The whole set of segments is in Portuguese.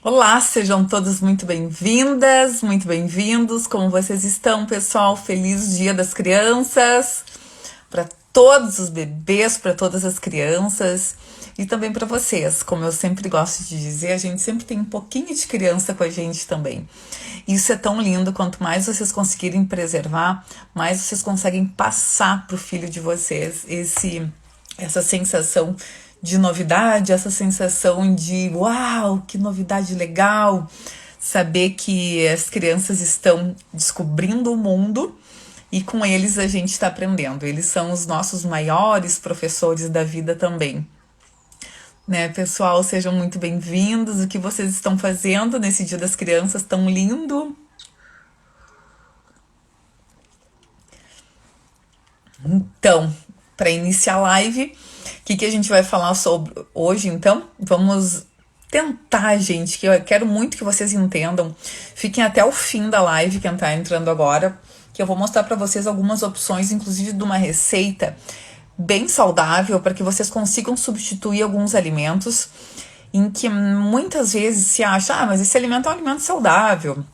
Olá, sejam todos muito bem-vindas, muito bem-vindos. Como vocês estão, pessoal? Feliz Dia das Crianças para todos os bebês, para todas as crianças e também para vocês. Como eu sempre gosto de dizer, a gente sempre tem um pouquinho de criança com a gente também. Isso é tão lindo, quanto mais vocês conseguirem preservar, mais vocês conseguem passar para o filho de vocês essa sensação de novidade, essa sensação de uau, que novidade legal, saber que as crianças estão descobrindo o mundo e com eles a gente está aprendendo. Eles são os nossos maiores professores da vida também. Né, pessoal, sejam muito bem-vindos. O que vocês estão fazendo nesse Dia das Crianças tão lindo? Então, para iniciar a live, o que a gente vai falar sobre hoje, então? Vamos tentar, gente, que eu quero muito que vocês entendam. Fiquem até o fim da live, quem tá entrando agora, que eu vou mostrar para vocês algumas opções, inclusive de uma receita bem saudável, para que vocês consigam substituir alguns alimentos em que muitas vezes se acha, mas esse alimento é um alimento saudável,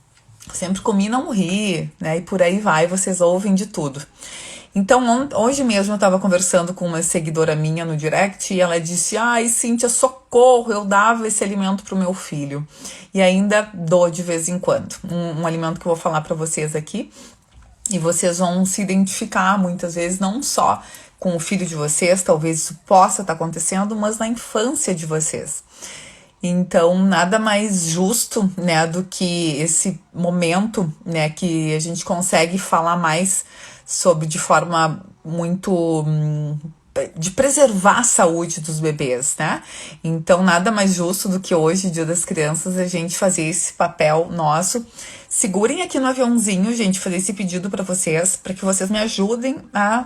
sempre comi e não morri, né? E por aí vai, vocês ouvem de tudo. Então, hoje mesmo eu estava conversando com uma seguidora minha no direct e ela disse, ai, Cíntia, socorro, eu dava esse alimento pro meu filho. E ainda dou de vez em quando. Um alimento que eu vou falar para vocês aqui. E vocês vão se identificar muitas vezes, não só com o filho de vocês, talvez isso possa estar acontecendo, mas na infância de vocês. Então, nada mais justo, né, do que esse momento, né, que a gente consegue falar mais sobre de forma muito de preservar a saúde dos bebês, né? Então, nada mais justo do que hoje, Dia das Crianças, a gente fazer esse papel nosso. Segurem aqui no aviãozinho, gente, fazer esse pedido para que vocês me ajudem a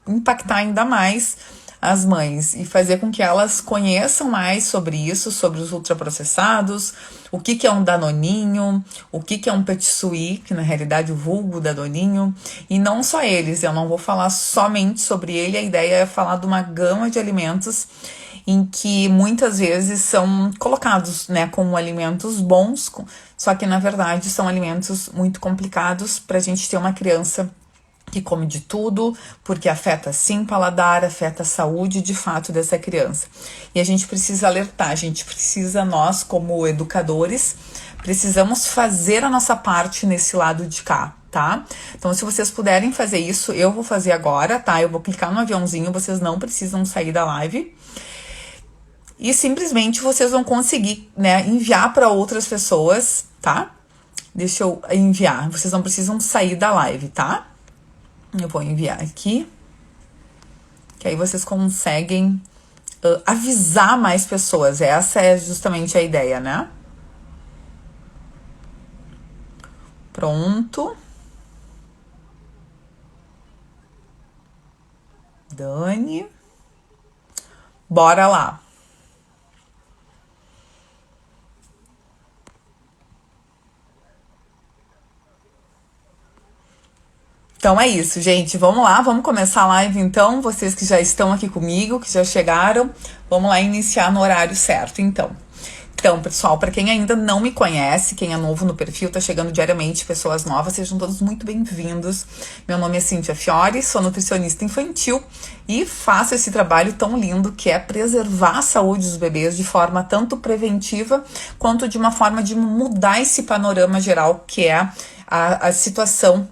impactar ainda mais as mães e fazer com que elas conheçam mais sobre isso, sobre os ultraprocessados, o que é um danoninho, o que é um petit suisse, que na realidade o vulgo danoninho, e não só eles, eu não vou falar somente sobre ele, a ideia é falar de uma gama de alimentos em que muitas vezes são colocados, né, como alimentos bons, só que na verdade são alimentos muito complicados para a gente ter uma criança que come de tudo, porque afeta sim o paladar, afeta a saúde de fato dessa criança. E a gente precisa alertar, a gente precisa, nós como educadores, precisamos fazer a nossa parte nesse lado de cá, tá? Então, se vocês puderem fazer isso, eu vou fazer agora, tá? Eu vou clicar no aviãozinho, vocês não precisam sair da live. E simplesmente vocês vão conseguir, né, enviar para outras pessoas, tá? Deixa eu enviar, vocês não precisam sair da live, tá? Eu vou enviar aqui, que aí vocês conseguem avisar mais pessoas. Essa é justamente a ideia, né? Pronto. Dani. Bora lá. Então é isso, gente. Vamos lá, vamos começar a live então. Vocês que já estão aqui comigo, que já chegaram, vamos lá iniciar no horário certo, então. Então, pessoal, para quem ainda não me conhece, quem é novo no perfil, tá chegando diariamente pessoas novas, sejam todos muito bem-vindos. Meu nome é Cíntia Fiore, sou nutricionista infantil e faço esse trabalho tão lindo que é preservar a saúde dos bebês de forma tanto preventiva quanto de uma forma de mudar esse panorama geral que é a situação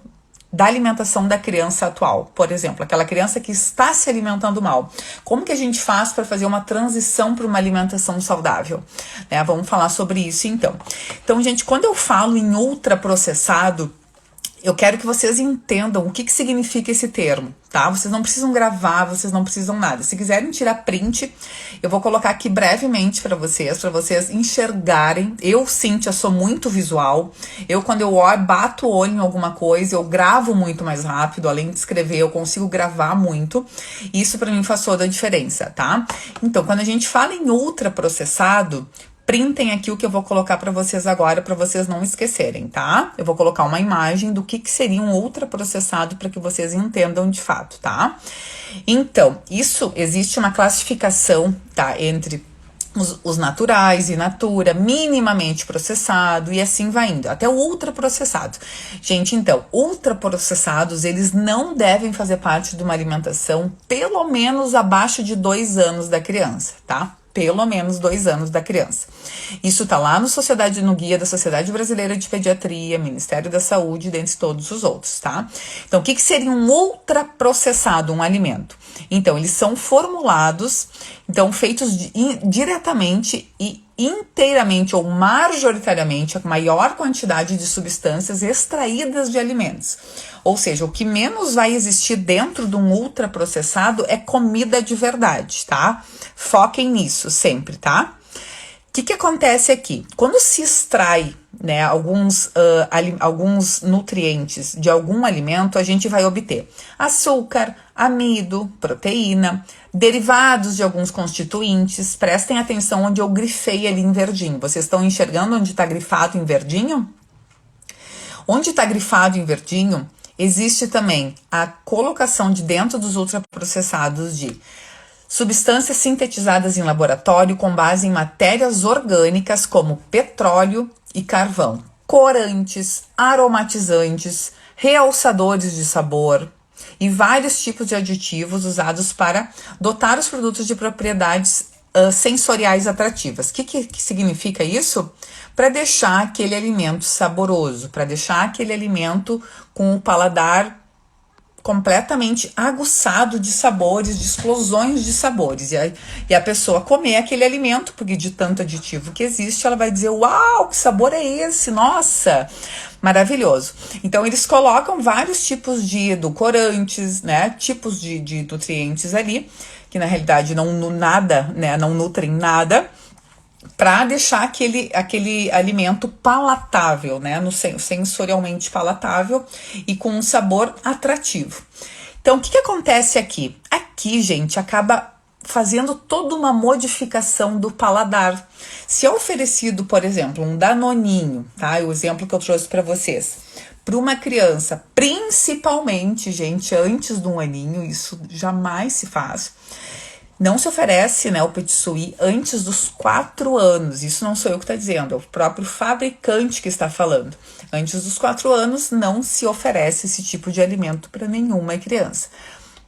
da alimentação da criança atual. Por exemplo, aquela criança que está se alimentando mal. Como que a gente faz para fazer uma transição para uma alimentação saudável? Né? Vamos falar sobre isso então. Então, gente, quando eu falo em ultraprocessado, eu quero que vocês entendam o que significa esse termo, tá? Vocês não precisam gravar, vocês não precisam nada. Se quiserem tirar print, eu vou colocar aqui brevemente para vocês enxergarem. Eu, Cíntia, sou muito visual. Quando eu olho, bato o olho em alguma coisa, eu gravo muito mais rápido. Além de escrever, eu consigo gravar muito. Isso para mim faz toda a diferença, tá? Então, quando a gente fala em ultraprocessado, printem aqui o que eu vou colocar para vocês agora, para vocês não esquecerem, tá? Eu vou colocar uma imagem do que seria um ultraprocessado para que vocês entendam de fato, tá? Então, existe uma classificação, tá? Entre os naturais, in natura, minimamente processado e assim vai indo, até o ultraprocessado. Gente, então, ultraprocessados, eles não devem fazer parte de uma alimentação pelo menos abaixo de 2 anos da criança, tá? Pelo menos 2 anos da criança. Isso tá lá no guia da Sociedade Brasileira de Pediatria, Ministério da Saúde, dentre todos os outros, tá? Então, o que seria um ultraprocessado, um alimento? Então, eles são formulados, então feitos diretamente e inteiramente ou majoritariamente a maior quantidade de substâncias extraídas de alimentos. Ou seja, o que menos vai existir dentro de um ultraprocessado é comida de verdade, tá? Foquem nisso sempre, tá? O que acontece aqui? Quando se extrai, né, alguns nutrientes de algum alimento, a gente vai obter açúcar, amido, proteína, derivados de alguns constituintes. Prestem atenção onde eu grifei ali em verdinho. Vocês estão enxergando onde está grifado em verdinho? Onde está grifado em verdinho, existe também a colocação de dentro dos ultraprocessados de substâncias sintetizadas em laboratório com base em matérias orgânicas como petróleo e carvão, corantes, aromatizantes, realçadores de sabor e vários tipos de aditivos usados para dotar os produtos de propriedades sensoriais atrativas. O que significa isso? Para deixar aquele alimento saboroso, para deixar aquele alimento com o paladar completamente aguçado de sabores, de explosões de sabores. E a pessoa comer aquele alimento, porque de tanto aditivo que existe, ela vai dizer, uau, que sabor é esse? Nossa, maravilhoso. Então, eles colocam vários tipos de edulcorantes, né, tipos de nutrientes ali, que na realidade não nutrem nada, para deixar aquele alimento palatável, né, sensorialmente palatável e com um sabor atrativo. Então, o que acontece aqui? Aqui, gente, acaba fazendo toda uma modificação do paladar. Se é oferecido, por exemplo, um danoninho, tá? O exemplo que eu trouxe para vocês, para uma criança, principalmente, gente, antes de 1 aninho, isso jamais se faz. Não se oferece, né, o Petit Suisse antes dos 4 anos. Isso não sou eu que está dizendo, é o próprio fabricante que está falando. Antes dos 4 anos não se oferece esse tipo de alimento para nenhuma criança.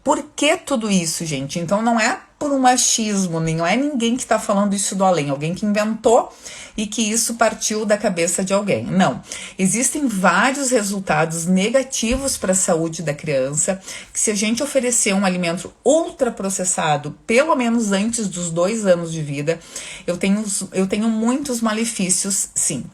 Por que tudo isso, gente? Então não é por um machismo, não é ninguém que está falando isso do além, alguém que inventou e que isso partiu da cabeça de alguém. Não. Existem vários resultados negativos para a saúde da criança, que se a gente oferecer um alimento ultraprocessado, pelo menos antes dos 2 anos de vida, eu tenho muitos malefícios, sim.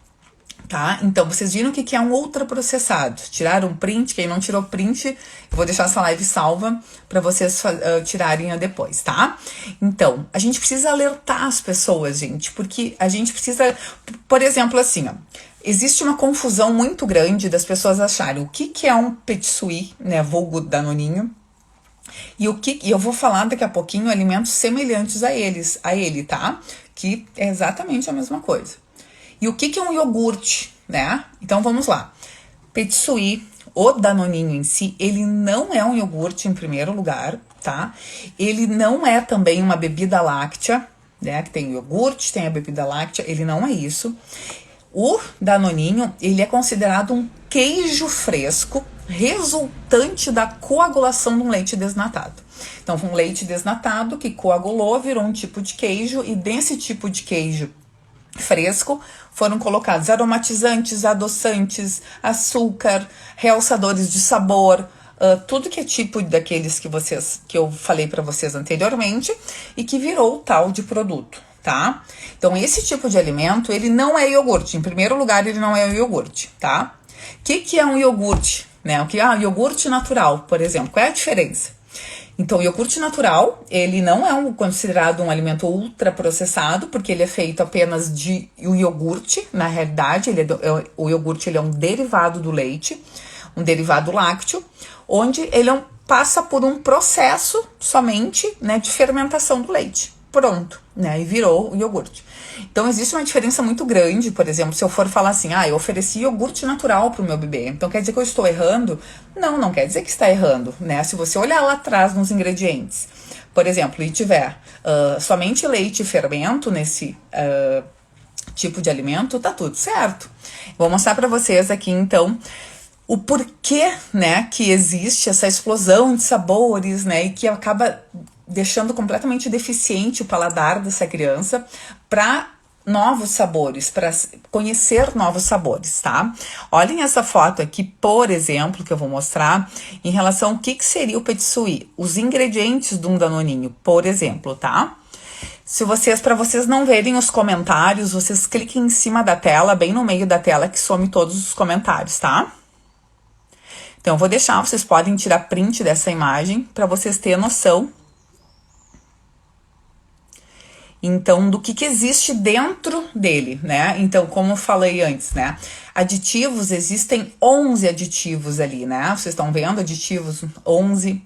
Tá? Então, vocês viram o que é um ultraprocessado. Tiraram um print, quem não tirou print, eu vou deixar essa live salva para vocês tirarem depois, tá? Então, a gente precisa alertar as pessoas, gente, porque a gente precisa, por exemplo, assim, ó, existe uma confusão muito grande das pessoas acharem o que é um Petit Suisse, né, vulgo danoninho, e eu vou falar daqui a pouquinho alimentos semelhantes a ele, tá? Que é exatamente a mesma coisa. E o que é um iogurte, né? Então vamos lá. Petit Suisse, o danoninho em si, ele não é um iogurte em primeiro lugar, tá? Ele não é também uma bebida láctea, né? Que tem iogurte, tem a bebida láctea, ele não é isso. O danoninho, ele é considerado um queijo fresco resultante da coagulação de um leite desnatado. Então, um leite desnatado que coagulou, virou um tipo de queijo, e desse tipo de queijo fresco foram colocados aromatizantes, adoçantes, açúcar, realçadores de sabor, tudo que é tipo daqueles que eu falei para vocês anteriormente e que virou o tal de produto, tá? Então esse tipo de alimento, ele não é iogurte. Em primeiro lugar, ele não é iogurte, tá? O que é um iogurte, né? Iogurte natural, por exemplo. Qual é a diferença? Então, o iogurte natural, ele não é considerado um alimento ultraprocessado, porque ele é feito apenas de iogurte, na realidade, o iogurte ele é um derivado do leite, um derivado lácteo, onde ele passa por um processo somente, né, de fermentação do leite, pronto, né? E virou o iogurte. Então existe uma diferença muito grande, por exemplo, se eu for falar assim, eu ofereci iogurte natural pro meu bebê, então quer dizer que eu estou errando? Não, não quer dizer que está errando, né? Se você olhar lá atrás nos ingredientes, por exemplo, e tiver somente leite e fermento nesse tipo de alimento, tá tudo certo. Vou mostrar para vocês aqui, então, o porquê, né, que existe essa explosão de sabores, né, e que acaba deixando completamente deficiente o paladar dessa criança para novos sabores, para conhecer novos sabores, tá? Olhem essa foto aqui, por exemplo, que eu vou mostrar em relação ao que seria o petit suisse, os ingredientes de um danoninho, por exemplo, tá? Se vocês, para vocês não verem os comentários, vocês cliquem em cima da tela, bem no meio da tela, que some todos os comentários, tá? Então, eu vou deixar, vocês podem tirar print dessa imagem para vocês terem noção. Então, do que existe dentro dele, né? Então, como eu falei antes, né? Aditivos, existem 11 aditivos ali, né? Vocês estão vendo aditivos 11.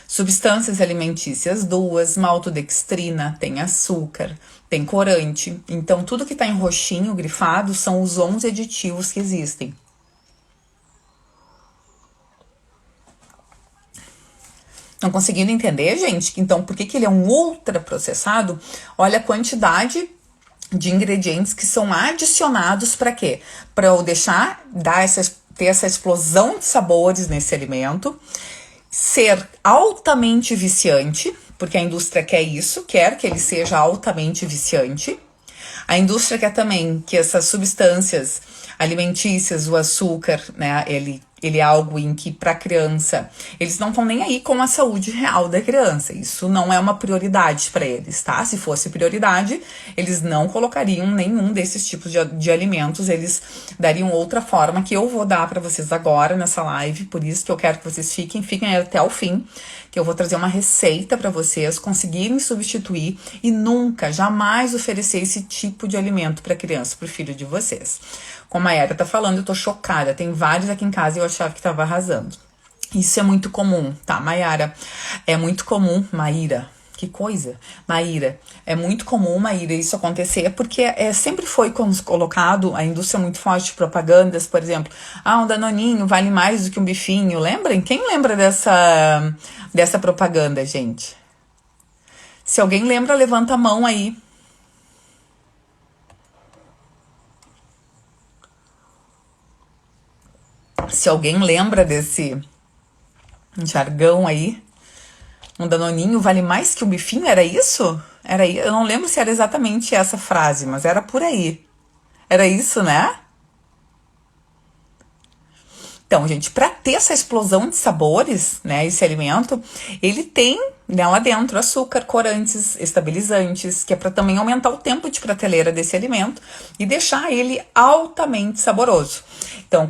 Substâncias alimentícias 2, maltodextrina, tem açúcar, tem corante. Então, tudo que tá em roxinho, grifado, são os 11 aditivos que existem. Estão conseguindo entender, gente? Então, por que ele é um ultraprocessado? Olha a quantidade de ingredientes que são adicionados para quê? Para eu ter essa explosão de sabores nesse alimento, ser altamente viciante, porque a indústria quer isso, quer que ele seja altamente viciante. A indústria quer também que essas substâncias alimentícias, o açúcar, né, ele é algo em que, para a criança, eles não estão nem aí com a saúde real da criança. Isso não é uma prioridade para eles, tá? Se fosse prioridade, eles não colocariam nenhum desses tipos de alimentos, eles dariam outra forma que eu vou dar para vocês agora nessa live, por isso que eu quero que vocês fiquem até o fim, que eu vou trazer uma receita para vocês conseguirem substituir e nunca, jamais oferecer esse tipo de alimento para a criança, para o filho de vocês. Como a Mayara tá falando, eu tô chocada. Tem vários aqui em casa e eu achava que tava arrasando. Isso é muito comum, tá, Mayara? É muito comum, Maíra. Que coisa, Maíra. É muito comum, Maíra, isso acontecer, porque sempre foi colocado, a indústria muito forte de propagandas, por exemplo, um danoninho vale mais do que um bifinho. Lembrem? Quem lembra dessa propaganda, gente? Se alguém lembra, levanta a mão aí. Se alguém lembra desse jargão aí, um danoninho vale mais que um bifinho, era isso? Eu não lembro se era exatamente essa frase, mas era por aí. Era isso, né? Então, gente, para ter essa explosão de sabores, né, esse alimento, ele tem, né, lá dentro açúcar, corantes, estabilizantes, que é para também aumentar o tempo de prateleira desse alimento e deixar ele altamente saboroso. Então,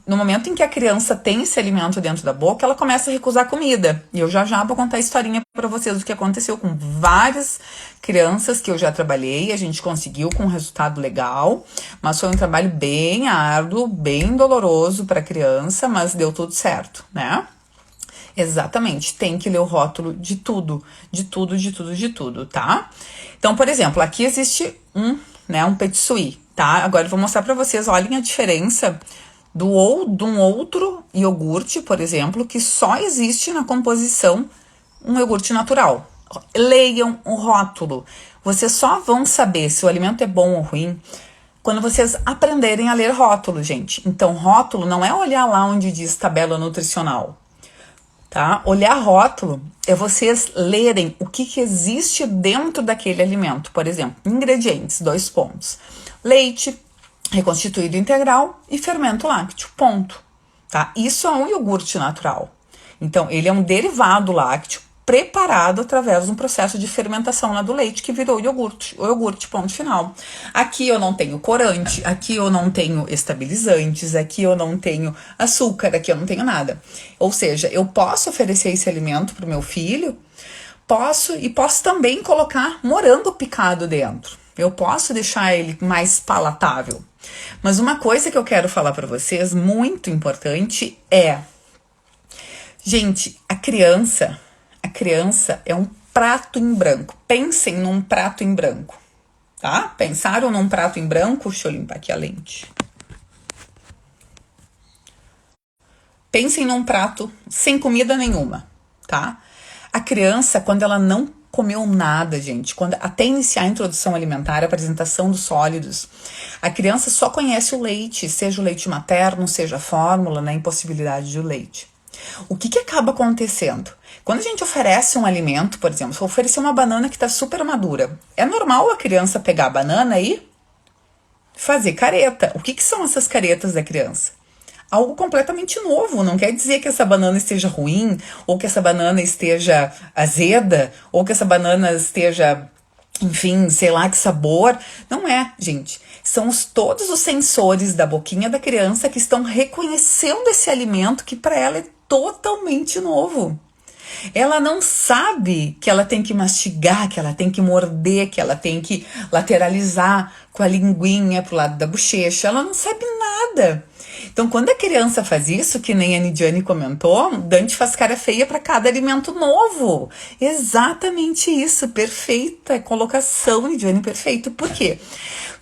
no momento em que a criança tem esse alimento dentro da boca, ela começa a recusar comida. E eu já vou contar a historinha para vocês do que aconteceu com várias crianças que eu já trabalhei. A gente conseguiu com um resultado legal, mas foi um trabalho bem árduo, bem doloroso para a criança, mas deu tudo certo, né? Exatamente, tem que ler o rótulo de tudo, tá? Então, por exemplo, aqui existe um petit suisse, tá? Agora eu vou mostrar para vocês, olhem a diferença de um outro iogurte, por exemplo, que só existe na composição um iogurte natural. Leiam o rótulo. Vocês só vão saber se o alimento é bom ou ruim quando vocês aprenderem a ler rótulo, gente. Então, rótulo não é olhar lá onde diz tabela nutricional, tá? Olhar rótulo é vocês lerem o que existe dentro daquele alimento. Por exemplo, ingredientes, 2 pontos. Leite, reconstituído integral e fermento lácteo, ponto. Tá? Isso é um iogurte natural. Então, ele é um derivado lácteo preparado através de um processo de fermentação lá do leite que virou o iogurte, ponto final. Aqui eu não tenho corante, aqui eu não tenho estabilizantes, aqui eu não tenho açúcar, aqui eu não tenho nada. Ou seja, eu posso oferecer esse alimento para o meu filho, posso também colocar morango picado dentro. Eu posso deixar ele mais palatável. Mas uma coisa que eu quero falar para vocês, muito importante, gente, a criança é um prato em branco. Pensem num prato em branco, tá? Pensaram num prato em branco? Deixa eu limpar aqui a lente. Pensem num prato sem comida nenhuma, tá? A criança, quando ela não comeu nada, gente, quando até iniciar a introdução alimentar, a apresentação dos sólidos, a criança só conhece o leite, seja o leite materno, seja a fórmula, né, impossibilidade de leite. O que acaba acontecendo? Quando a gente oferece um alimento, por exemplo, se eu oferecer uma banana que está super madura, é normal a criança pegar a banana e fazer careta. O que são essas caretas da criança? Algo completamente novo. Não quer dizer que essa banana esteja ruim, ou que essa banana esteja azeda, ou que essa banana esteja, enfim, sei lá que sabor. Não é, gente. São todos os sensores da boquinha da criança que estão reconhecendo esse alimento que para ela é totalmente novo. Ela não sabe que ela tem que mastigar, que ela tem que morder, que ela tem que lateralizar com a linguinha pro lado da bochecha. Ela não sabe nada. Então, quando a criança faz isso, que nem a Nidiane comentou, Dante faz cara feia para cada alimento novo. Exatamente isso, perfeita colocação, Nidiane, perfeito. Por quê?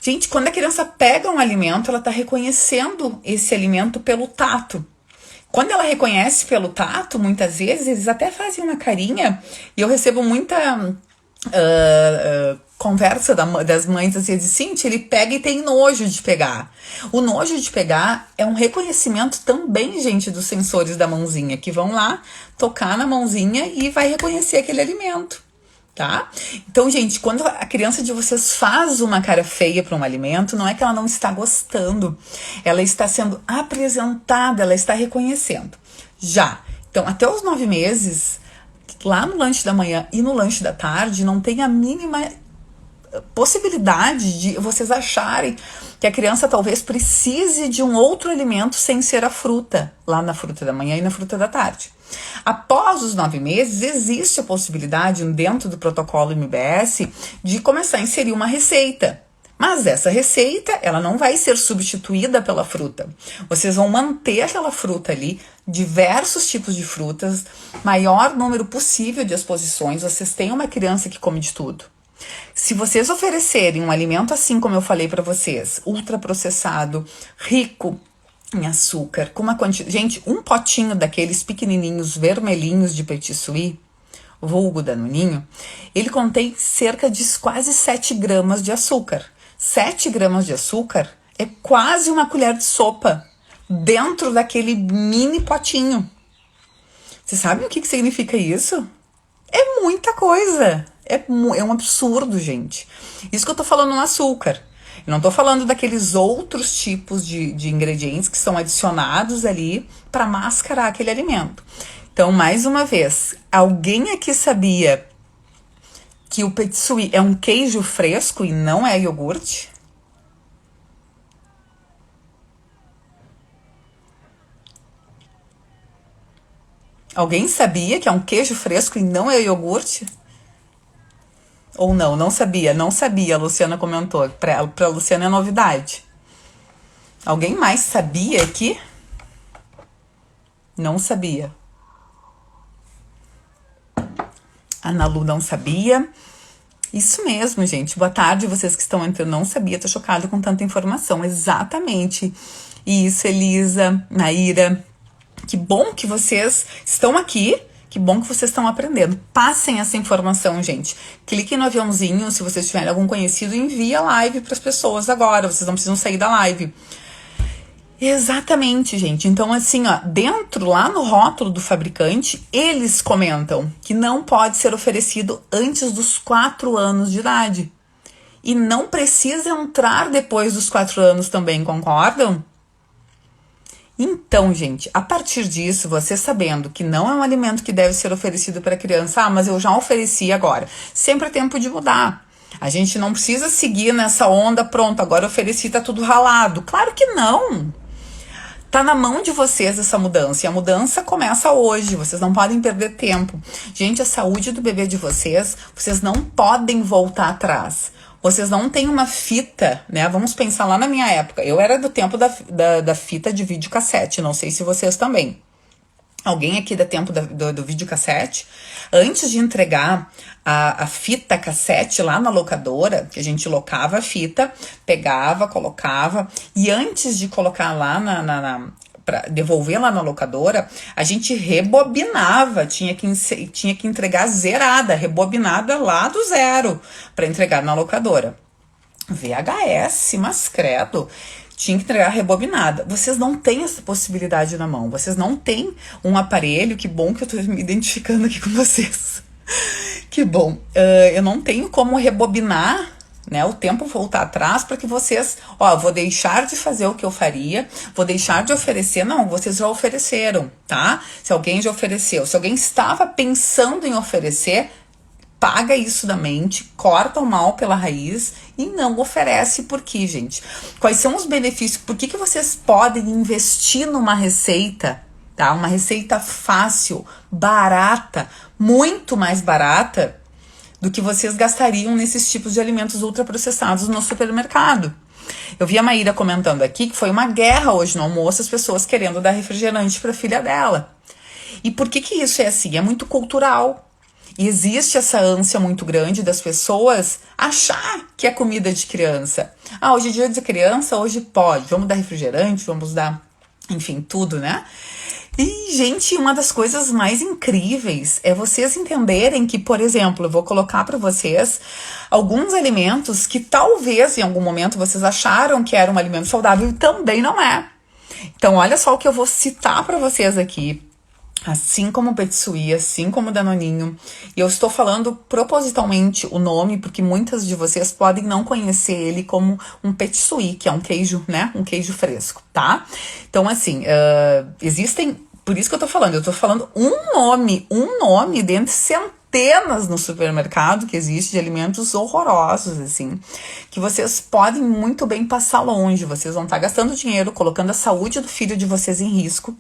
Gente, quando a criança pega um alimento, ela está reconhecendo esse alimento pelo tato. Quando ela reconhece pelo tato, muitas vezes, eles até fazem uma carinha, e eu recebo muita conversa das mães, assim, Cintia, ele pega e tem nojo de pegar. O nojo de pegar é um reconhecimento também, gente, dos sensores da mãozinha, que vão lá tocar na mãozinha e vai reconhecer aquele alimento. Tá? Então, gente, quando a criança de vocês faz uma cara feia para um alimento, não é que ela não está gostando, ela está sendo apresentada, ela está reconhecendo. Já, então, até os 9 meses, lá no lanche da manhã e no lanche da tarde, não tem a mínima possibilidade de vocês acharem que a criança talvez precise de um outro alimento sem ser a fruta, lá na fruta da manhã e na fruta da tarde. Após os 9 meses, existe a possibilidade, dentro do protocolo MBS, de começar a inserir uma receita. Mas essa receita, ela não vai ser substituída pela fruta. Vocês vão manter aquela fruta ali, diversos tipos de frutas, maior número possível de exposições. Vocês têm uma criança que come de tudo. Se vocês oferecerem um alimento assim como eu falei para vocês, ultraprocessado, rico em açúcar, com uma quantidade... Gente, um potinho daqueles pequenininhos vermelhinhos de petit suisse, vulgo danoninho, ele contém cerca de quase 7 gramas de açúcar. 7 gramas de açúcar é quase uma colher de sopa dentro daquele mini potinho. Você sabe o que significa isso? É muita coisa. É um absurdo, gente. Isso que eu tô falando no açúcar. Eu não tô falando daqueles outros tipos de ingredientes que são adicionados ali para mascarar aquele alimento. Então, mais uma vez, alguém aqui sabia que o petit suisse é um queijo fresco e não é iogurte? Alguém sabia que é um queijo fresco e não é iogurte? Ou não sabia, a Luciana comentou. Pra Luciana é novidade. Alguém mais sabia aqui? Não sabia. A Ana Lu não sabia. Isso mesmo, gente. Boa tarde, vocês que estão entrando. Não sabia, tô chocada com tanta informação. Exatamente. Isso, Elisa, Naira. Que bom que vocês estão aqui. Que bom que vocês estão aprendendo. Passem essa informação, gente. Cliquem no aviãozinho, se vocês tiverem algum conhecido, envie a live para as pessoas agora. Vocês não precisam sair da live. Exatamente, gente. Então, assim, ó, dentro, lá no rótulo do fabricante, eles comentam que não pode ser oferecido antes dos 4 anos de idade. E não precisa entrar depois dos 4 anos também, concordam? Então, gente, a partir disso, você sabendo que não é um alimento que deve ser oferecido para criança, mas eu já ofereci agora. Sempre é tempo de mudar. A gente não precisa seguir nessa onda, pronto, agora ofereci, tá tudo ralado. Claro que não. Tá na mão de vocês essa mudança, e a mudança começa hoje, vocês não podem perder tempo. Gente, a saúde do bebê de vocês não podem voltar atrás. Vocês não têm uma fita, né? Vamos pensar lá na minha época. Eu era do tempo da fita de videocassete, não sei se vocês também. Alguém aqui dá tempo do videocassete? Antes de entregar a fita cassete lá na locadora, que a gente locava a fita, pegava, colocava, e antes de colocar lá para devolver lá na locadora, a gente rebobinava, tinha que entregar zerada, rebobinada lá do zero, para entregar na locadora. VHS, mas credo, tinha que entregar rebobinada. Vocês não têm essa possibilidade na mão, vocês não têm um aparelho, que bom que eu tô me identificando aqui com vocês. Que bom, eu não tenho como rebobinar, né, o tempo voltar atrás para que vocês, vou deixar de fazer o que eu faria, vou deixar de oferecer. Não, vocês já ofereceram, tá? Se alguém já ofereceu, se alguém estava pensando em oferecer, paga isso da mente, corta o mal pela raiz e não oferece. Por quê, gente? Quais são os benefícios? Por que vocês podem investir numa receita, tá? Uma receita fácil, barata, muito mais barata do que vocês gastariam nesses tipos de alimentos ultraprocessados no supermercado. Eu vi a Maíra comentando aqui que foi uma guerra hoje no almoço, as pessoas querendo dar refrigerante para a filha dela. E por que isso é assim? É muito cultural. E existe essa ânsia muito grande das pessoas achar que é comida de criança. Hoje é dia de criança, hoje pode. Vamos dar refrigerante, vamos dar, enfim, tudo, né? E, gente, uma das coisas mais incríveis é vocês entenderem que, por exemplo, eu vou colocar para vocês alguns alimentos que talvez em algum momento vocês acharam que era um alimento saudável e também não é. Então, olha só o que eu vou citar para vocês aqui. Assim como o Petsui, assim como o Danoninho. E eu estou falando propositalmente o nome, porque muitas de vocês podem não conhecer ele como um Petsui, que é um queijo, né? Um queijo fresco, tá? Então, assim, existem... Por isso que eu tô falando um nome dentre centenas no supermercado que existe de alimentos horrorosos, assim, que vocês podem muito bem passar longe. Vocês vão estar gastando dinheiro, colocando a saúde do filho de vocês em risco,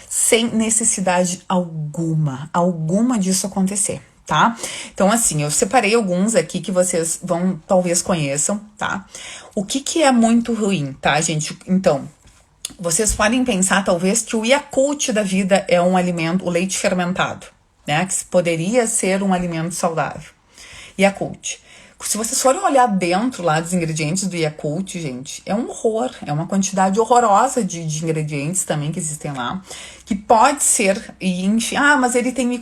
sem necessidade alguma disso acontecer, tá? Então, assim, eu separei alguns aqui que vocês talvez conheçam, tá? O que é muito ruim, tá, gente? Então, vocês podem pensar, talvez, que o Yakult da vida é um alimento, o leite fermentado, né? Que poderia ser um alimento saudável. Yakult. Se vocês forem olhar dentro lá dos ingredientes do Yakult, gente, é um horror. É uma quantidade horrorosa de ingredientes também que existem lá. Que pode ser, e enfim, mas ele tem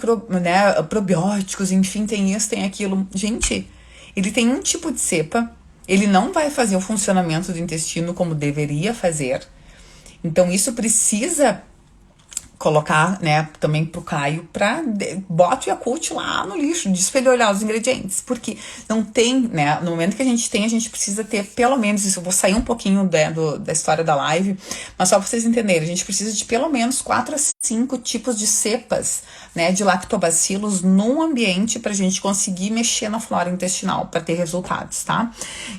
probióticos, enfim, tem isso, tem aquilo. Gente, ele tem um tipo de cepa, ele não vai fazer o funcionamento do intestino como deveria fazer. Então, isso precisa colocar, né, também pro Caio, bota o Yakult lá no lixo, diz pra ele olhar os ingredientes, porque não tem, né, no momento que a gente precisa ter pelo menos isso. Eu vou sair um pouquinho da história da live, mas só pra vocês entenderem, a gente precisa de pelo menos 4 a 5 tipos de cepas, né, de lactobacilos num ambiente pra gente conseguir mexer na flora intestinal, pra ter resultados, tá?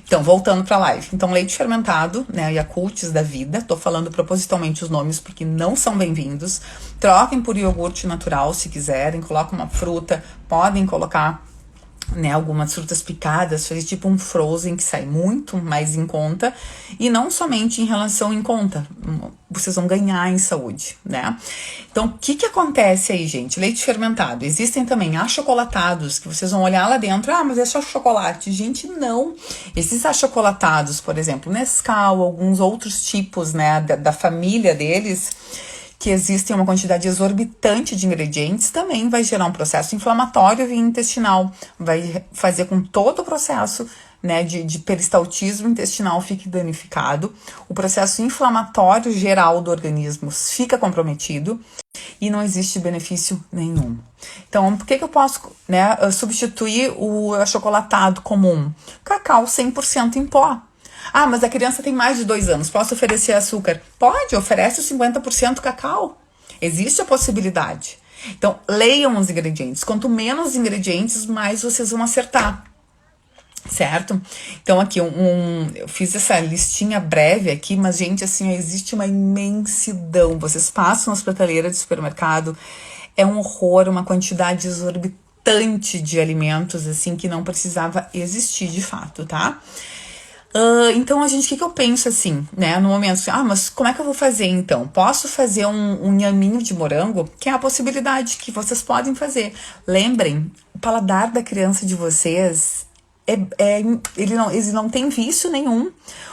Então, voltando pra live. Então, leite fermentado, né, Yakults da vida, tô falando propositalmente os nomes porque não são bem-vindos. Troquem por iogurte natural se quiserem, coloquem uma fruta, podem colocar, né, algumas frutas picadas, fazer tipo um frozen que sai muito mais em conta, e não somente em relação em conta, vocês vão ganhar em saúde, né? Então, o que acontece aí, gente? Leite fermentado. Existem também achocolatados, que vocês vão olhar lá dentro, mas é só chocolate. Gente, não. Esses achocolatados, por exemplo, Nescau, alguns outros tipos, né, da família deles, que existem uma quantidade exorbitante de ingredientes, também vai gerar um processo inflamatório via intestinal, vai fazer com todo o processo, né, de peristaltismo intestinal fique danificado, o processo inflamatório geral do organismo fica comprometido e não existe benefício nenhum. Então, por que eu posso, né, substituir o achocolatado comum? Cacau 100% em pó. Mas a criança tem mais de 2 anos, posso oferecer açúcar? Pode, oferece 50% cacau. Existe a possibilidade. Então, leiam os ingredientes. Quanto menos ingredientes, mais vocês vão acertar. Certo? Então, aqui, eu fiz essa listinha breve aqui, mas, gente, assim, existe uma imensidão. Vocês passam nas prateleiras de supermercado, é um horror, uma quantidade exorbitante de alimentos, assim, que não precisava existir de fato, tá? Então, a gente, o que eu penso assim, né? No momento assim, mas como é que eu vou fazer então? Posso fazer um nhaminho de morango? Que é a possibilidade que vocês podem fazer. Lembrem, o paladar da criança de vocês ele não tem vício nenhum.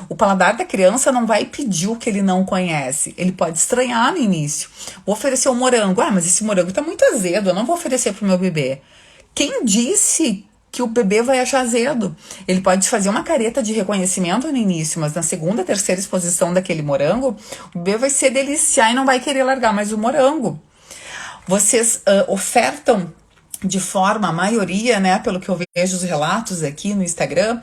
O paladar da criança não vai pedir o que ele não conhece. Ele pode estranhar no início. Vou oferecer um morango. Mas esse morango tá muito azedo, eu não vou oferecer pro meu bebê. Quem disse que o bebê vai achar azedo? Ele pode fazer uma careta de reconhecimento no início, mas na segunda, terceira exposição daquele morango, o bebê vai se deliciar e não vai querer largar mais o morango. Vocês ofertam de forma, a maioria, né, pelo que eu vejo os relatos aqui no Instagram,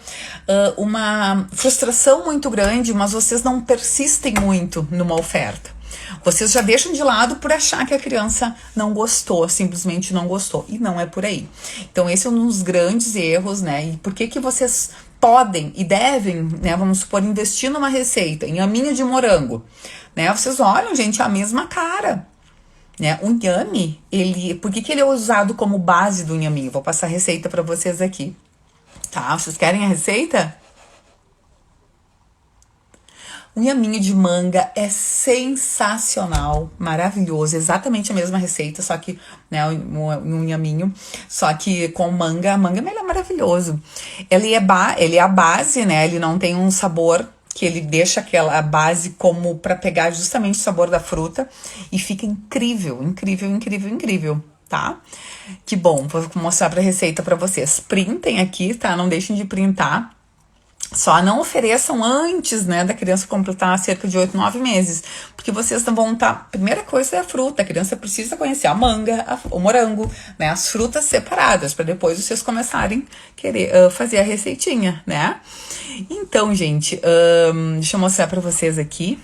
uma frustração muito grande, mas vocês não persistem muito numa oferta. Vocês já deixam de lado por achar que a criança não gostou, simplesmente não gostou. E não é por aí. Então, esse é um dos grandes erros, né? E por que vocês podem e devem, né, vamos supor, investir numa receita, em aminho de morango, né? Vocês olham, gente, a mesma cara. Né? O inhame, por que ele é usado como base do inhaminho? Vou passar a receita para vocês aqui. Tá? Vocês querem a receita? O inhaminho de manga é sensacional, maravilhoso, exatamente a mesma receita, só que, né, um inhaminho, só que com manga, a manga é maravilhoso. Ele é a base, né, ele não tem um sabor que ele deixa aquela base como para pegar justamente o sabor da fruta e fica incrível, incrível, incrível, incrível, tá? Que bom, vou mostrar a receita para vocês. Printem aqui, tá? Não deixem de printar. Só não ofereçam antes, né, da criança completar cerca de 8, 9 meses. Porque vocês vão estar... Primeira coisa é a fruta. A criança precisa conhecer a manga, o morango, né, as frutas separadas, para depois vocês começarem a querer fazer a receitinha, né? Então, gente, deixa eu mostrar para vocês aqui.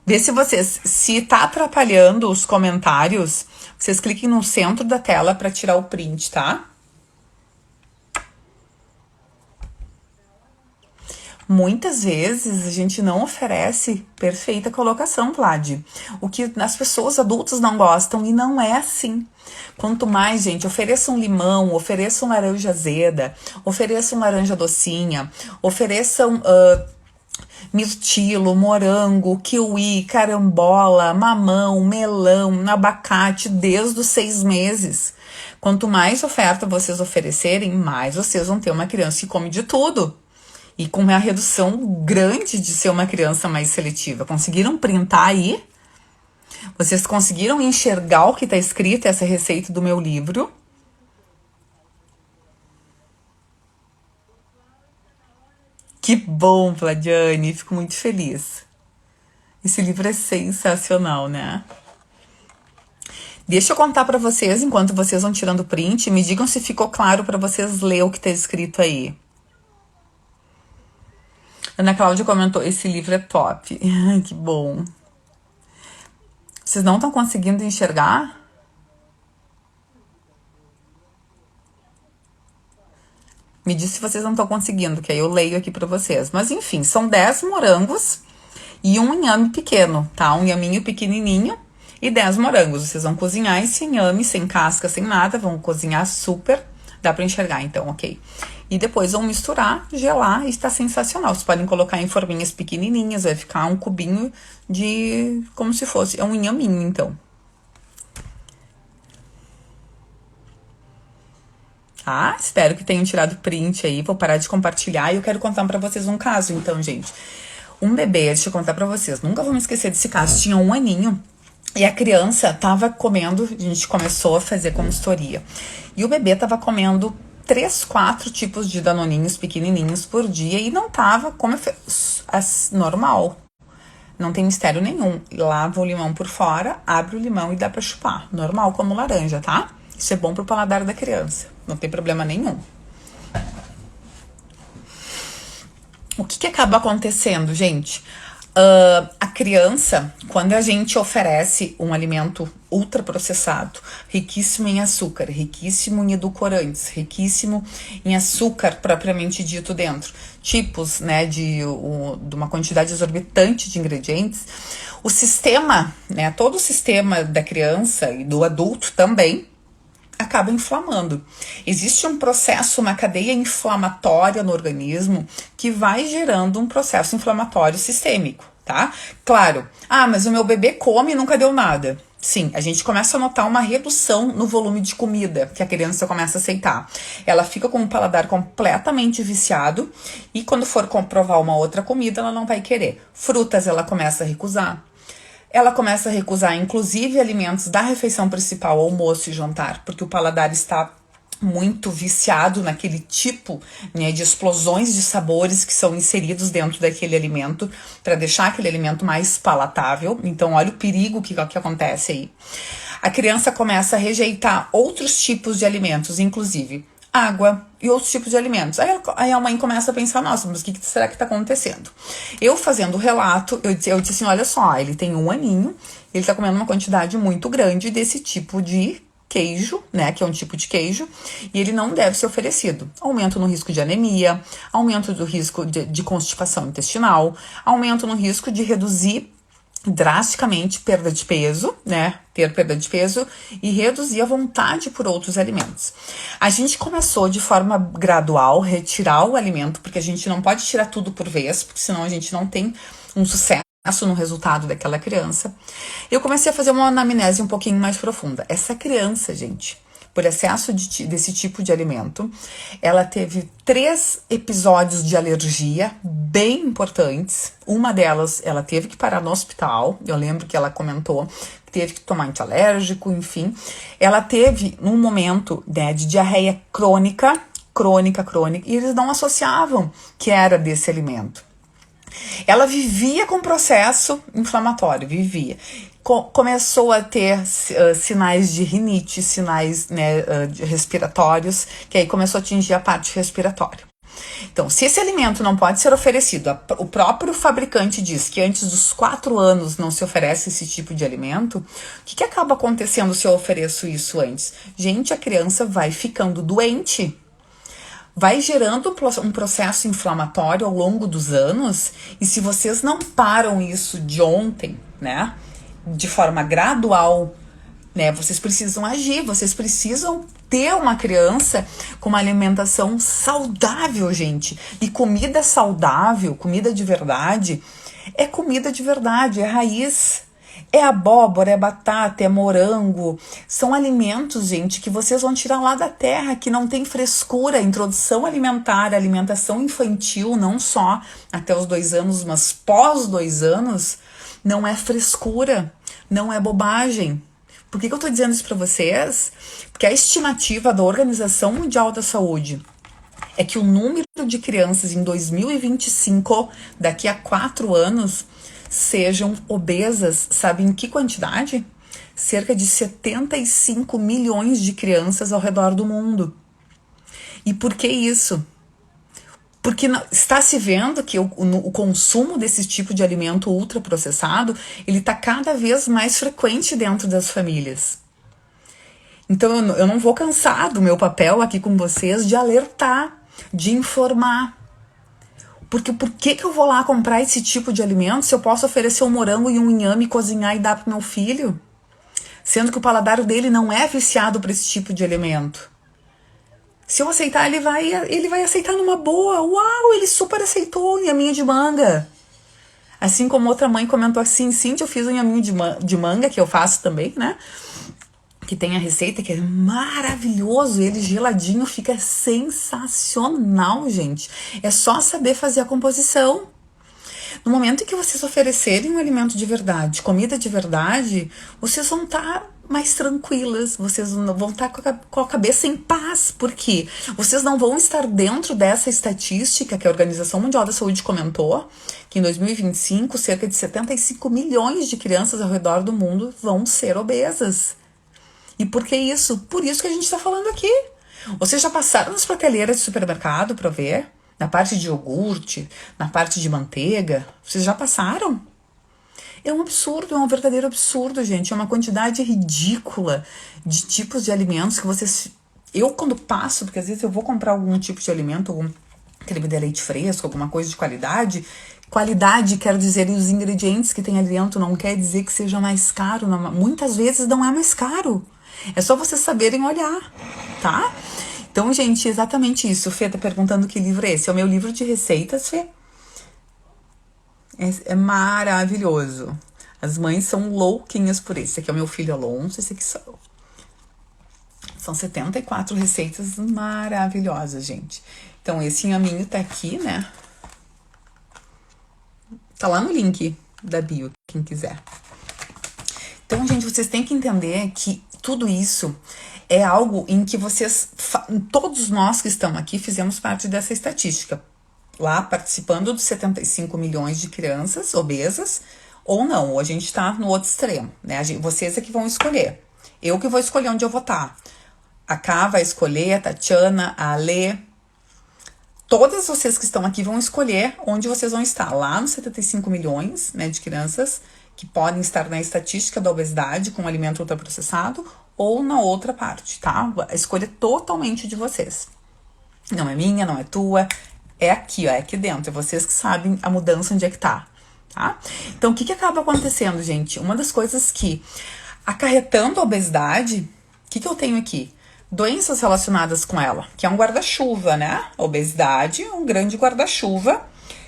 Vê se tá atrapalhando os comentários, vocês cliquem no centro da tela para tirar o print, tá? Muitas vezes a gente não oferece perfeita colocação, Vlad. O que as pessoas adultas não gostam e não é assim. Quanto mais, gente, ofereçam limão, ofereçam laranja azeda, ofereçam laranja docinha, ofereçam mirtilo, morango, kiwi, carambola, mamão, melão, abacate, desde os 6 meses. Quanto mais oferta vocês oferecerem, mais vocês vão ter uma criança que come de tudo. E com uma redução grande de ser uma criança mais seletiva. Conseguiram printar aí? Vocês conseguiram enxergar o que está escrito, essa receita do meu livro? Que bom, Vladiane, fico muito feliz. Esse livro é sensacional, né? Deixa eu contar para vocês, enquanto vocês vão tirando print, me digam se ficou claro para vocês ler o que está escrito aí. Ana Cláudia comentou, esse livro é top. Que bom. Vocês não estão conseguindo enxergar? Me diz se vocês não estão conseguindo, que aí eu leio aqui pra vocês. Mas enfim, são 10 morangos e um inhame pequeno, tá? Um inhaminho pequenininho e 10 morangos. Vocês vão cozinhar esse inhame sem casca, sem nada. Vão cozinhar super. Dá pra enxergar, então, ok? E depois vão misturar, gelar e está sensacional. Vocês podem colocar em forminhas pequenininhas, vai ficar um cubinho de... como se fosse... é um inhaminho, então. Tá? Espero que tenham tirado print aí. Vou parar de compartilhar e eu quero contar pra vocês um caso, então, gente. Um bebê, deixa eu contar pra vocês. Nunca vou me esquecer desse caso. Tinha 1 aninho e a criança tava comendo... A gente começou a fazer consultoria. E o bebê tava comendo 3, 4 tipos de danoninhos pequenininhos por dia e não tava como normal. Não tem mistério nenhum. Lava o limão por fora, abre o limão e dá pra chupar. Normal como laranja, tá? Isso é bom pro paladar da criança. Não tem problema nenhum. O que acaba acontecendo, gente? A criança, quando a gente oferece um alimento ultraprocessado, riquíssimo em açúcar, riquíssimo em edulcorantes, riquíssimo em açúcar propriamente dito dentro, tipos, né, de uma quantidade exorbitante de ingredientes, o sistema, né, todo o sistema da criança e do adulto também, acaba inflamando. Existe um processo, uma cadeia inflamatória no organismo que vai gerando um processo inflamatório sistêmico, tá? Claro, mas o meu bebê come e nunca deu nada. Sim, a gente começa a notar uma redução no volume de comida que a criança começa a aceitar. Ela fica com o paladar completamente viciado e quando for comprovar uma outra comida, ela não vai querer. Frutas ela começa a recusar. Ela começa a recusar, inclusive, alimentos da refeição principal, almoço e jantar, porque o paladar está muito viciado naquele tipo, né, de explosões de sabores que são inseridos dentro daquele alimento para deixar aquele alimento mais palatável. Então, olha o perigo que acontece aí. A criança começa a rejeitar outros tipos de alimentos, inclusive água e outros tipos de alimentos. Aí a mãe começa a pensar, nossa, mas o que será que está acontecendo? Eu fazendo o relato, eu disse assim, olha só, ele tem 1 aninho, ele está comendo uma quantidade muito grande desse tipo de queijo, né, que é um tipo de queijo, e ele não deve ser oferecido. Aumento no risco de anemia, aumento do risco de constipação intestinal, aumento no risco de reduzir drasticamente perda de peso, né, ter perda de peso e reduzir a vontade por outros alimentos. A gente começou de forma gradual retirar o alimento, porque a gente não pode tirar tudo por vez, porque senão a gente não tem um sucesso no resultado daquela criança. Eu comecei a fazer uma anamnese um pouquinho mais profunda. Essa criança, gente, por excesso desse tipo de alimento, ela teve 3 episódios de alergia bem importantes. Uma delas, ela teve que parar no hospital. Eu lembro que ela comentou que teve que tomar antialérgico, enfim. Ela teve um momento, né, de diarreia crônica, e eles não associavam que era desse alimento. Ela vivia com processo inflamatório, começou a ter sinais de rinite, sinais, né, respiratórios, que aí começou a atingir a parte respiratória. Então, se esse alimento não pode ser oferecido, o próprio fabricante diz que antes dos 4 anos não se oferece esse tipo de alimento, o que acaba acontecendo se eu ofereço isso antes? Gente, a criança vai ficando doente. Vai gerando um processo inflamatório ao longo dos anos, e se vocês não param isso de ontem, né, de forma gradual, né, vocês precisam agir, vocês precisam ter uma criança com uma alimentação saudável, gente. E comida saudável, comida de verdade, é raiz. É abóbora, é batata, é morango. São alimentos, gente, que vocês vão tirar lá da terra, que não tem frescura. Introdução alimentar, alimentação infantil, não só até os 2 anos, mas pós 2 anos, não é frescura, não é bobagem. Por que eu tô dizendo isso para vocês? Porque a estimativa da Organização Mundial da Saúde é que o número de crianças em 2025, daqui a 4 anos, sejam obesas. Sabe em que quantidade? Cerca de 75 milhões de crianças ao redor do mundo. E por que isso? Porque está se vendo que o consumo desse tipo de alimento ultraprocessado, ele está cada vez mais frequente dentro das famílias. Então eu não vou cansar do meu papel aqui com vocês de alertar, de informar. Porque por que eu vou lá comprar esse tipo de alimento se eu posso oferecer um morango e um inhame, cozinhar e dar pro meu filho? Sendo que o paladar dele não é viciado para esse tipo de alimento. Se eu aceitar, ele vai aceitar numa boa. Uau, ele super aceitou o inhaminho de manga. Assim como outra mãe comentou assim, Cíntia, eu fiz um inhaminho de manga, que eu faço também, né? Que tem a receita, que é maravilhoso, ele geladinho fica sensacional, gente. É só saber fazer a composição. No momento em que vocês oferecerem um alimento de verdade, comida de verdade, vocês vão estar mais tranquilas, vocês vão estar com a cabeça em paz, porque vocês não vão estar dentro dessa estatística que a Organização Mundial da Saúde comentou, que em 2025, cerca de 75 milhões de crianças ao redor do mundo vão ser obesas. E por que isso? Por isso que a gente está falando aqui. Vocês já passaram nas prateleiras de supermercado para ver? Na parte de iogurte, na parte de manteiga? Vocês já passaram? É um absurdo, é um verdadeiro absurdo, gente. É uma quantidade ridícula de tipos de alimentos que vocês... Eu, quando passo, porque às vezes eu vou comprar algum tipo de alimento, algum creme de leite fresco, alguma coisa de qualidade. Qualidade quer dizer, e os ingredientes que tem ali dentro não quer dizer que seja mais caro. Muitas vezes não é mais caro. É só vocês saberem olhar, tá? Então, gente, exatamente isso. O Fê tá perguntando que livro é esse. É o meu livro de receitas, Fê. É maravilhoso. As mães são louquinhas por esse. Esse aqui é o meu filho Alonso, esse aqui sou eu. São 74 receitas maravilhosas, gente. Então, esse inhaminho tá aqui, né? Tá lá no link da bio, quem quiser. Então, gente, vocês têm que entender que tudo isso é algo em que vocês, todos nós que estamos aqui, fizemos parte dessa estatística. Lá, participando dos 75 milhões de crianças obesas, ou não, ou a gente tá no outro extremo, né? Vocês é que vão escolher. Eu que vou escolher onde eu vou estar. A Ká vai escolher, a Tatiana, a Alê. Todas vocês que estão aqui vão escolher onde vocês vão estar. Lá nos 75 milhões, né, de crianças que podem estar na estatística da obesidade com alimento ultraprocessado ou na outra parte, tá? A escolha é totalmente de vocês. Não é minha, não é tua. É aqui, ó, é aqui dentro. É vocês que sabem a mudança onde é que tá? Então, o que acaba acontecendo, gente? Uma das coisas que, acarretando a obesidade, o que eu tenho aqui? Doenças relacionadas com ela, que é um guarda-chuva, né? A obesidade é um grande guarda-chuva,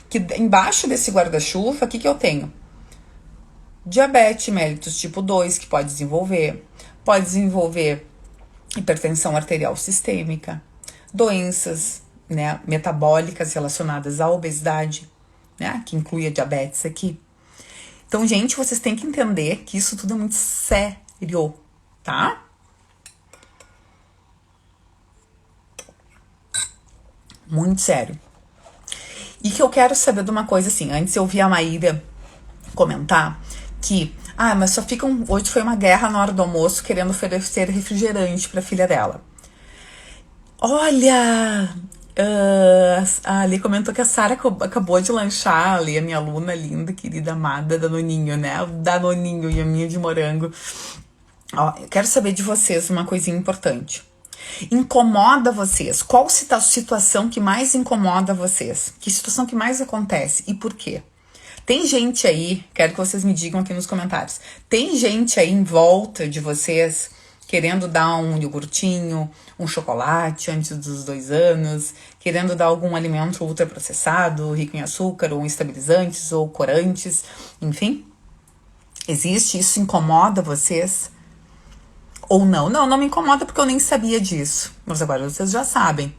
que embaixo desse guarda-chuva, o que eu tenho? Diabetes mellitus tipo 2, que pode desenvolver hipertensão arterial sistêmica, doenças, né, metabólicas relacionadas à obesidade, né, que inclui a diabetes aqui. Então, gente, vocês têm que entender que isso tudo é muito sério, tá? Muito sério. E que eu quero saber de uma coisa assim, antes eu vi a Maíra comentar que, mas só ficam, hoje foi uma guerra na hora do almoço querendo oferecer refrigerante pra filha dela. Olha, a Ali comentou que a Sara acabou de lanchar, ali, a minha aluna linda, querida, amada, Danoninho, né? O Danoninho e a minha de morango. Ó, eu quero saber de vocês uma coisinha importante. Incomoda vocês? Qual a situação que mais incomoda vocês? Que situação que mais acontece? E por quê? Tem gente aí, quero que vocês me digam aqui nos comentários, tem gente aí em volta de vocês querendo dar um iogurtinho, um chocolate antes dos 2 anos, querendo dar algum alimento ultraprocessado, rico em açúcar, ou estabilizantes, ou corantes, enfim? Existe? Isso incomoda vocês? Ou não? Não me incomoda porque eu nem sabia disso. Mas agora vocês já sabem.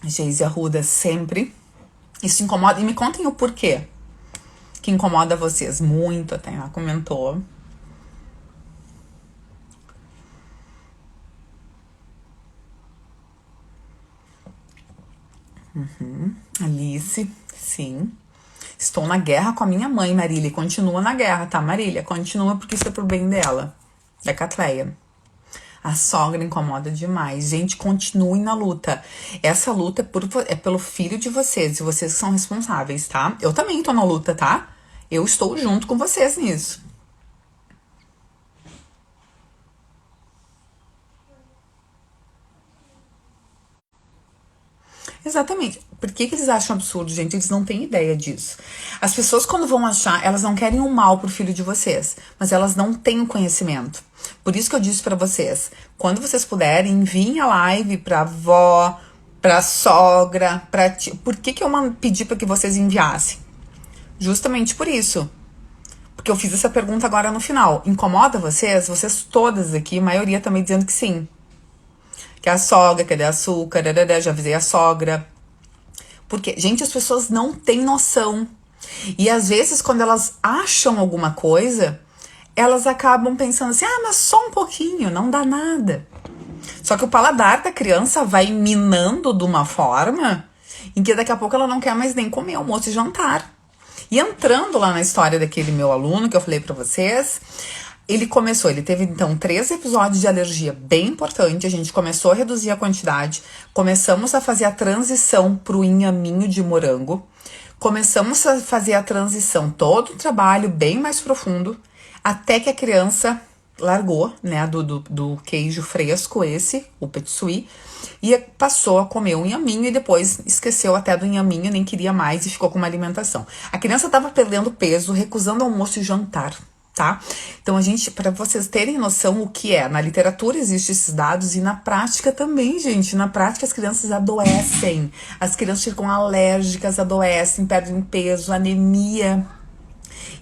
Geise Arruda, sempre. Isso incomoda. E me contem o porquê que incomoda vocês. Muito, até ela comentou. Alice, sim. Estou na guerra com a minha mãe, Marília. Continua na guerra, tá, Marília? Continua porque isso é pro bem dela. Da Catleia. A sogra incomoda demais. Gente, continuem na luta. Essa luta é pelo filho de vocês. E vocês são responsáveis, tá? Eu também tô na luta, tá? Eu estou junto com vocês nisso. Exatamente. Por que eles acham absurdo, gente? Eles não têm ideia disso. As pessoas, quando vão achar, elas não querem o mal pro filho de vocês, mas elas não têm o conhecimento. Por isso que eu disse pra vocês, quando vocês puderem, enviem a live pra avó, pra sogra, pra tia. Por que eu pedi pra que vocês enviassem? Justamente por isso. Porque eu fiz essa pergunta agora no final. Incomoda vocês? Vocês todas aqui, a maioria também dizendo que sim. Que a sogra, cadê açúcar, já avisei a sogra. Porque, gente, as pessoas não têm noção. E às vezes, quando elas acham alguma coisa, elas acabam pensando assim, mas só um pouquinho, não dá nada. Só que o paladar da criança vai minando de uma forma em que daqui a pouco ela não quer mais nem comer almoço e jantar. E entrando lá na história daquele meu aluno que eu falei pra vocês, ele teve então 3 episódios de alergia bem importante, a gente começou a reduzir a quantidade, começamos a fazer a transição pro inhaminho de morango, começamos a fazer a transição, todo o trabalho bem mais profundo, até que a criança largou, né, do queijo fresco esse, o petit e passou a comer o inhaminho e depois esqueceu até do inhaminho, nem queria mais e ficou com uma alimentação. A criança estava perdendo peso, recusando almoço e jantar, tá? Então para vocês terem noção o que é, na literatura existem esses dados e na prática também, gente. Na prática as crianças adoecem, as crianças ficam alérgicas, adoecem, perdem peso, anemia.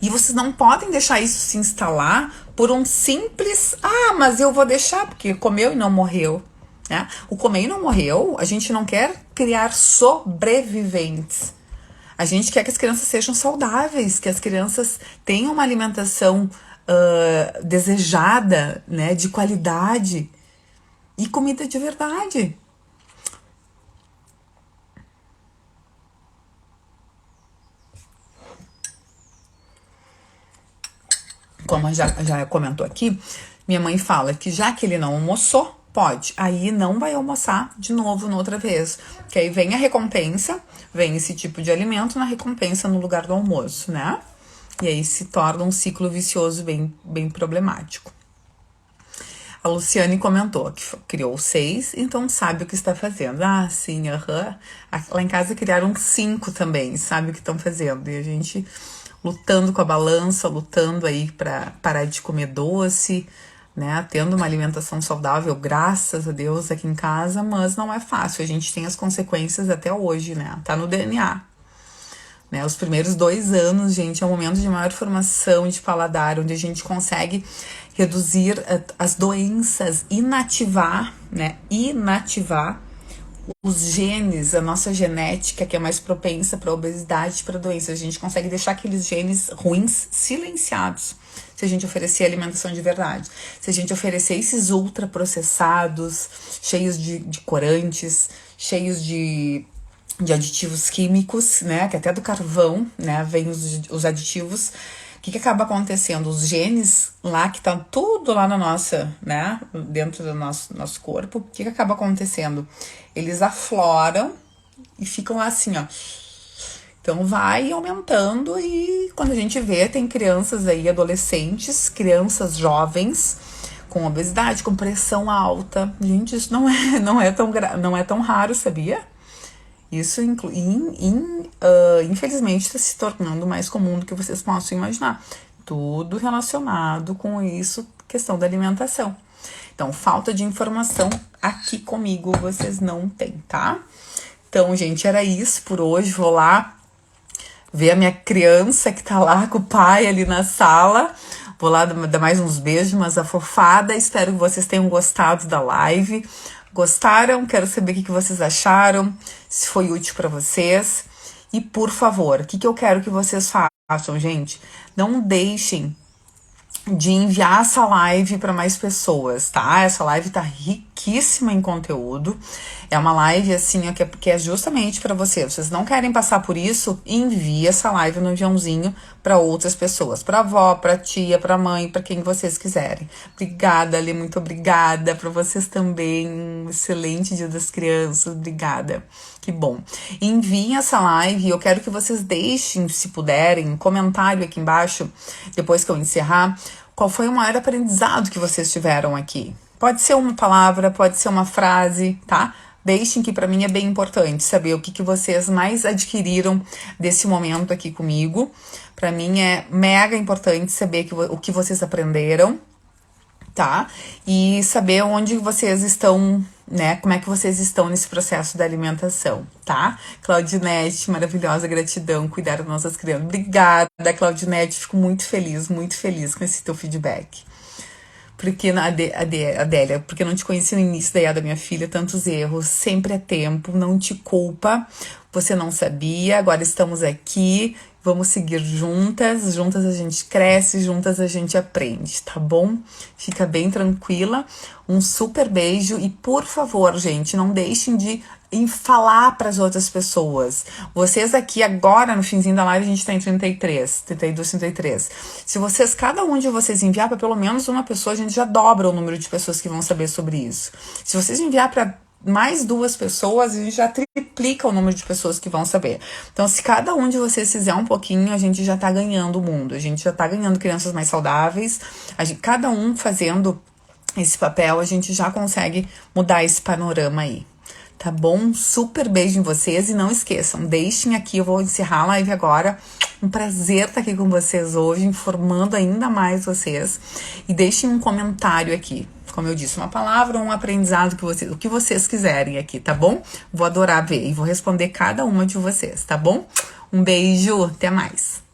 E vocês não podem deixar isso se instalar por um simples, mas eu vou deixar porque comeu e não morreu. Né? O comer e não morreu, a gente não quer criar sobreviventes. A gente quer que as crianças sejam saudáveis, que as crianças tenham uma alimentação desejada, né, de qualidade e comida de verdade. Como já comentou aqui, minha mãe fala que já que ele não almoçou, pode. Aí não vai almoçar de novo na outra vez. Que aí vem a recompensa, vem esse tipo de alimento na recompensa no lugar do almoço, né? E aí se torna um ciclo vicioso bem problemático. A Luciane comentou que criou 6, então sabe o que está fazendo. Sim, Lá em casa criaram 5 também, sabe o que estão fazendo. E a gente lutando com a balança, lutando aí para parar de comer doce, né, tendo uma alimentação saudável, graças a Deus, aqui em casa, mas não é fácil, a gente tem as consequências até hoje, né, tá no DNA. Né, os primeiros 2 anos, gente, é um momento de maior formação de paladar, onde a gente consegue reduzir as doenças, inativar os genes, a nossa genética, que é mais propensa para obesidade e para doenças. A gente consegue deixar aqueles genes ruins silenciados se a gente oferecer alimentação de verdade. Se a gente oferecer esses ultraprocessados, cheios de corantes, cheios de aditivos químicos, né, que até do carvão, né, vem os aditivos. O que acaba acontecendo? Os genes lá, que estão tudo lá na nossa, né, dentro do nosso corpo, o que acaba acontecendo? Eles afloram e ficam lá assim, ó. Então vai aumentando e quando a gente vê, tem crianças aí, adolescentes, crianças jovens, com obesidade, com pressão alta. Gente, isso não é tão raro, sabia? Isso, infelizmente, está se tornando mais comum do que vocês possam imaginar. Tudo relacionado com isso, questão da alimentação. Então, falta de informação aqui comigo vocês não têm, tá? Então, gente, era isso por hoje. Vou lá ver a minha criança que tá lá com o pai ali na sala. Vou lá dar mais uns beijos, umas afofadas. Espero que vocês tenham gostado da live. Gostaram? Quero saber o que vocês acharam, se foi útil para vocês. E, por favor, o que eu quero que vocês façam, gente? Não deixem de enviar essa live para mais pessoas, tá? Essa live tá riquíssima em conteúdo. É uma live, assim, que é justamente para vocês. Vocês não querem passar por isso? Envie essa live no aviãozinho para outras pessoas. Para avó, para tia, para mãe, para quem vocês quiserem. Obrigada, Ali, muito obrigada. Para vocês também. Um excelente Dia das Crianças. Obrigada. Que bom. Enviem essa live e eu quero que vocês deixem, se puderem, um comentário aqui embaixo, depois que eu encerrar, qual foi o maior aprendizado que vocês tiveram aqui. Pode ser uma palavra, pode ser uma frase, tá? Deixem, que para mim é bem importante saber o que vocês mais adquiriram desse momento aqui comigo. Para mim é mega importante saber o que vocês aprenderam, tá? E saber onde vocês estão, né? Como é que vocês estão nesse processo da alimentação, tá? Claudinete, maravilhosa, gratidão, cuidar das nossas crianças. Obrigada, Claudinete, fico muito feliz com esse teu feedback. Porque, Adélia, porque eu não te conheci no início da IA da minha filha, tantos erros, sempre é tempo, não te culpa, você não sabia, agora estamos aqui, vamos seguir juntas a gente cresce, juntas a gente aprende, tá bom? Fica bem tranquila, um super beijo e, por favor, gente, não deixem de falar para as outras pessoas. Vocês aqui agora, no finzinho da live, a gente tá em 32, 33. Se vocês, cada um de vocês enviar para pelo menos uma pessoa, a gente já dobra o número de pessoas que vão saber sobre isso. Se vocês enviar para mais 2 pessoas, a gente já triplica o número de pessoas que vão saber. Então, se cada um de vocês fizer um pouquinho, a gente já tá ganhando o mundo. A gente já tá ganhando crianças mais saudáveis. Cada um fazendo esse papel, a gente já consegue mudar esse panorama aí. Tá bom? Super beijo em vocês e não esqueçam, deixem aqui, eu vou encerrar a live agora. Um prazer estar aqui com vocês hoje, informando ainda mais vocês. E deixem um comentário aqui. Como eu disse, uma palavra ou um aprendizado o que vocês quiserem aqui, tá bom? Vou adorar ver e vou responder cada uma de vocês, tá bom? Um beijo, até mais.